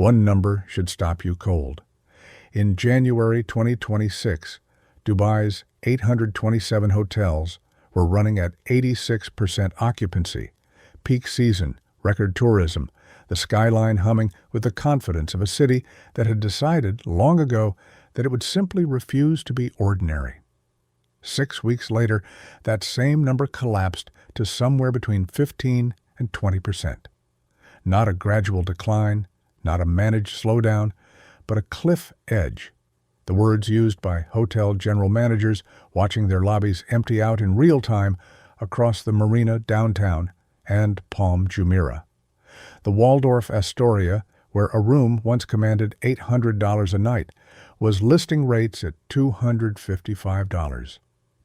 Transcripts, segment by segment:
One number should stop you cold. In January 2026, Dubai's 827 hotels were running at 86% occupancy, peak season, record tourism, the skyline humming with the confidence of a city that had decided long ago that it would simply refuse to be ordinary. 6 weeks later, that same number collapsed to somewhere between 15 and 20%. Not a gradual decline, not a managed slowdown, but a cliff edge. The words used by hotel general managers watching their lobbies empty out in real time across the marina downtown and Palm Jumeirah. The Waldorf Astoria, where a room once commanded $800 a night, was listing rates at $255.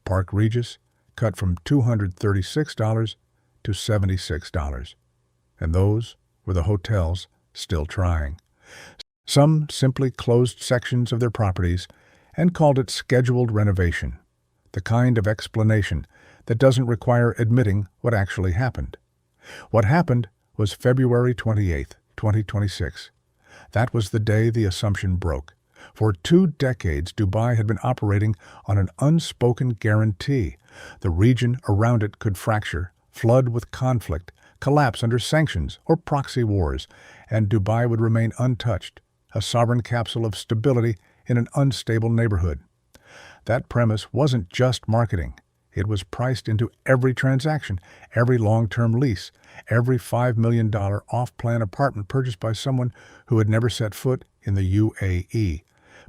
Park Regis cut from $236 to $76. And those were the hotels still trying. Some simply closed sections of their properties and called it scheduled renovation, the kind of explanation that doesn't require admitting what actually happened. What happened was February 28, 2026. That was the day the assumption broke. For 2 decades, Dubai had been operating on an unspoken guarantee. The region around it could fracture, flood with conflict, collapse under sanctions or proxy wars, and Dubai would remain untouched, a sovereign capsule of stability in an unstable neighborhood. That premise wasn't just marketing. It was priced into every transaction, every long-term lease, every $5 million off-plan apartment purchased by someone who had never set foot in the UAE,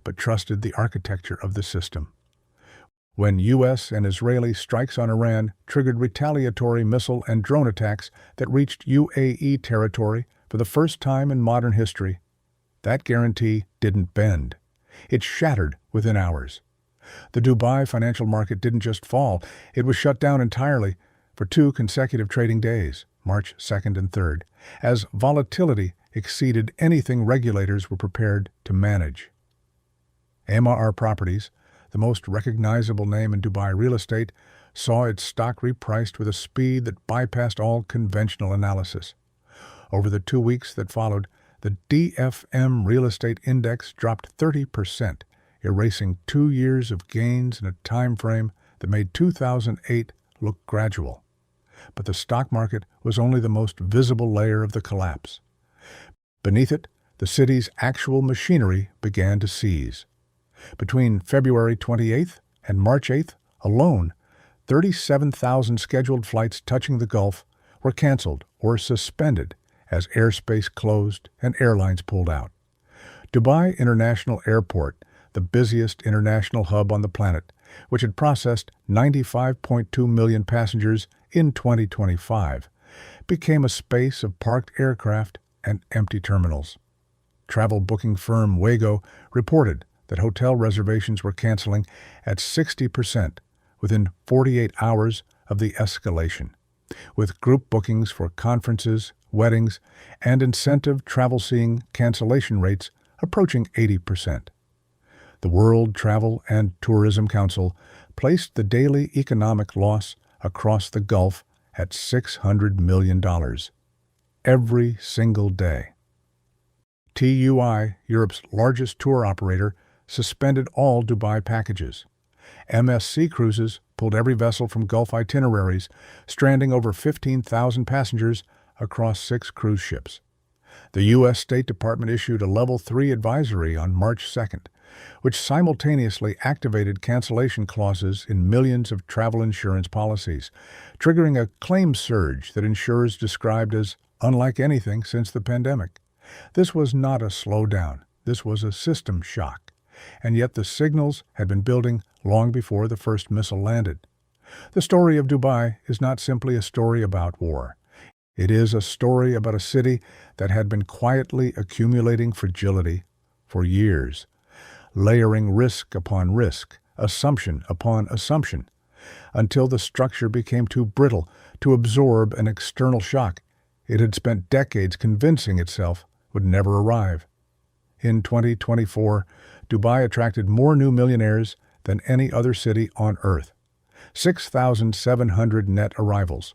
but trusted the architecture of the system. When U.S. and Israeli strikes on Iran triggered retaliatory missile and drone attacks that reached UAE territory for the first time in modern history, that guarantee didn't bend. It shattered within hours. The Dubai financial market didn't just fall, it was shut down entirely for 2 consecutive trading days, March 2nd and 3rd, as volatility exceeded anything regulators were prepared to manage. MR Properties, the most recognizable name in Dubai real estate, saw its stock repriced with a speed that bypassed all conventional analysis. Over the 2 weeks that followed, the defame real estate index dropped 30%, erasing 2 years of gains in a time frame that made 2008 look gradual. But the stock market was only the most visible layer of the collapse. Beneath it, the city's actual machinery began to seize. Between February 28th and March 8th alone, 37,000 scheduled flights touching the Gulf were canceled or suspended as airspace closed and airlines pulled out. Dubai International Airport, the busiest international hub on the planet, which had processed 95.2 million passengers in 2025, became a space of parked aircraft and empty terminals. Travel booking firm Wago reported that hotel reservations were canceling at 60% within 48 hours of the escalation, with group bookings for conferences, weddings, and incentive travel seeing cancellation rates approaching 80%. The World Travel and Tourism Council placed the daily economic loss across the Gulf at $600 million every single day. TUI, Europe's largest tour operator, suspended all Dubai packages. MSC Cruises pulled every vessel from Gulf itineraries, stranding over 15,000 passengers across 6 cruise ships. The U.S. State Department issued a Level 3 advisory on March 2nd, which simultaneously activated cancellation clauses in millions of travel insurance policies, triggering a claims surge that insurers described as unlike anything since the pandemic. This was not a slowdown. This was a system shock. And yet the signals had been building long before the first missile landed. The story of Dubai is not simply a story about war. It is a story about a city that had been quietly accumulating fragility for years, layering risk upon risk, assumption upon assumption, until the structure became too brittle to absorb an external shock it had spent decades convincing itself would never arrive. In 2024, Dubai attracted more new millionaires than any other city on Earth. 6,700 net arrivals.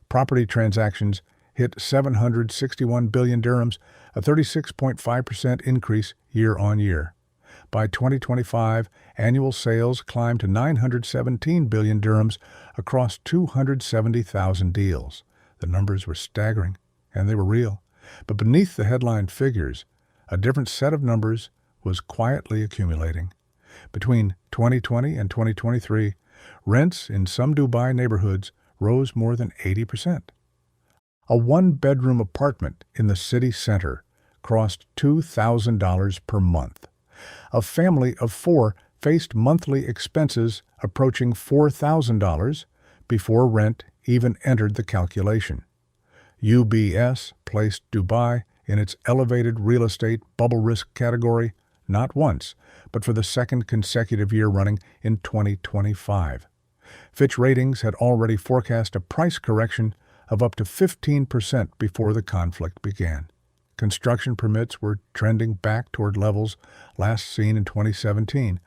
Property transactions hit 761 billion dirhams, a 36.5% increase year on year. By 2025, annual sales climbed to 917 billion dirhams across 270,000 deals. The numbers were staggering, and they were real. But beneath the headline figures, a different set of numbers was quietly accumulating. Between 2020 and 2023, rents in some Dubai neighborhoods rose more than 80%. A one-bedroom apartment in the city center cost $2,000 per month. A family of four faced monthly expenses approaching $4,000 before rent even entered the calculation. UBS placed Dubai in its elevated real estate bubble risk category not once, but for the second consecutive year running in 2025. Fitch Ratings had already forecast a price correction of up to 15% before the conflict began. Construction permits were trending back toward levels last seen in 2017,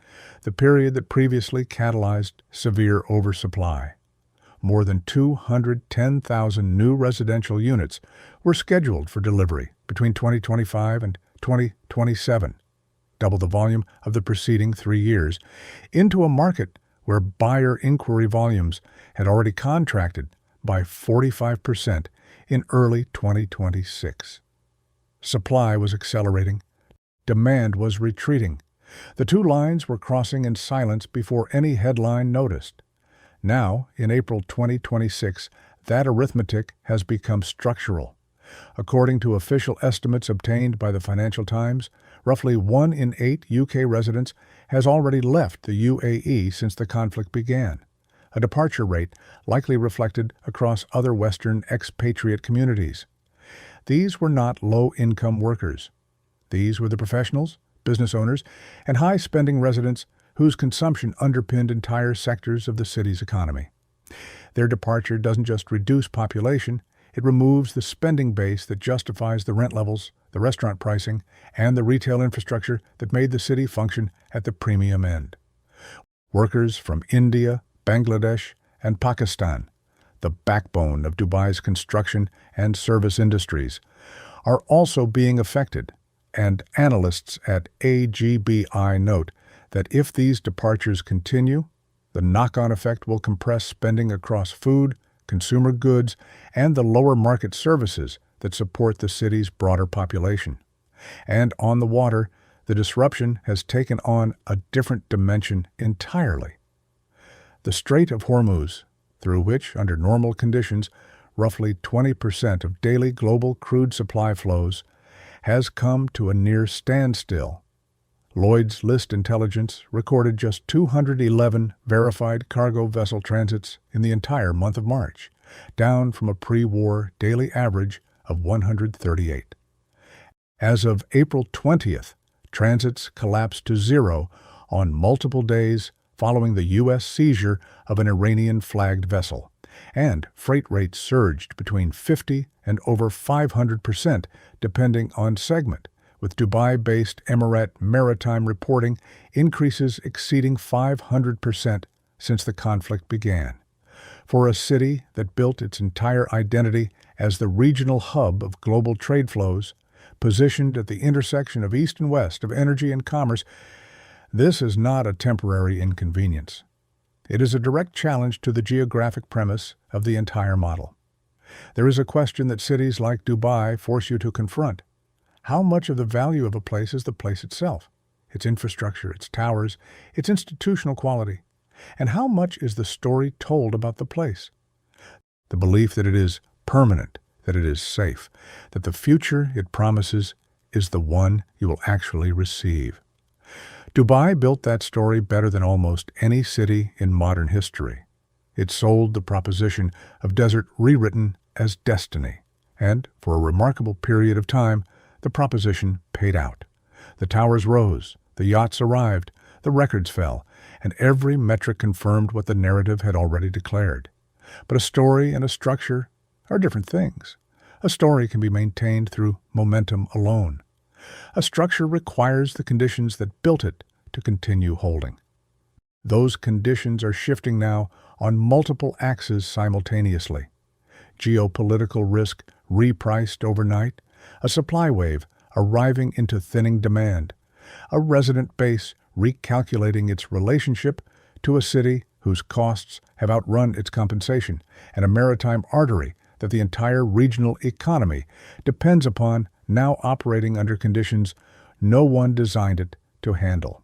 the period that previously catalyzed severe oversupply. More than 210,000 new residential units were scheduled for delivery between 2025 and 2027, double the volume of the preceding 3 years, into a market where buyer inquiry volumes had already contracted by 45% in early 2026. Supply was accelerating. Demand was retreating. The two lines were crossing in silence before any headline noticed. Now, in April 2026, that arithmetic has become structural. According to official estimates obtained by the Financial Times, roughly 1 in 8 UK residents has already left the UAE since the conflict began, a departure rate likely reflected across other Western expatriate communities. These were not low-income workers. These were the professionals, business owners, and high-spending residents whose consumption underpinned entire sectors of the city's economy. Their departure doesn't just reduce population, it removes the spending base that justifies the rent levels, the restaurant pricing, and the retail infrastructure that made the city function at the premium end. Workers from India, Bangladesh, and Pakistan, the backbone of Dubai's construction and service industries, are also being affected, and analysts at AGBI note that if these departures continue, the knock-on effect will compress spending across food, consumer goods, and the lower market services that support the city's broader population. And on the water, the disruption has taken on a different dimension entirely. The Strait of Hormuz, through which, under normal conditions, roughly 20% of daily global crude supply flows, has come to a near standstill. Lloyd's List Intelligence recorded just 211 verified cargo vessel transits in the entire month of March, down from a pre-war daily average of 138. As of April 20th, transits collapsed to zero on multiple days following the U.S. seizure of an Iranian-flagged vessel, and freight rates surged between 50 and over 500% depending on segment, with Dubai-based Emirat Maritime reporting increases exceeding 500% since the conflict began. For a city that built its entire identity as the regional hub of global trade flows, positioned at the intersection of east and west of energy and commerce, this is not a temporary inconvenience. It is a direct challenge to the geographic premise of the entire model. There is a question that cities like Dubai force you to confront. How much of the value of a place is the place itself, its infrastructure, its towers, its institutional quality? And how much is the story told about the place? The belief that it is permanent, that it is safe, that the future it promises is the one you will actually receive. Dubai built that story better than almost any city in modern history. It sold the proposition of desert rewritten as destiny, and for a remarkable period of time, the proposition paid out. The towers rose, the yachts arrived, the records fell, and every metric confirmed what the narrative had already declared. But a story and a structure are different things. A story can be maintained through momentum alone. A structure requires the conditions that built it to continue holding. Those conditions are shifting now on multiple axes simultaneously. geopolitical risk repriced overnight, a supply wave arriving into thinning demand, a resident base recalculating its relationship to a city whose costs have outrun its compensation, and a maritime artery that the entire regional economy depends upon now operating under conditions no one designed it to handle.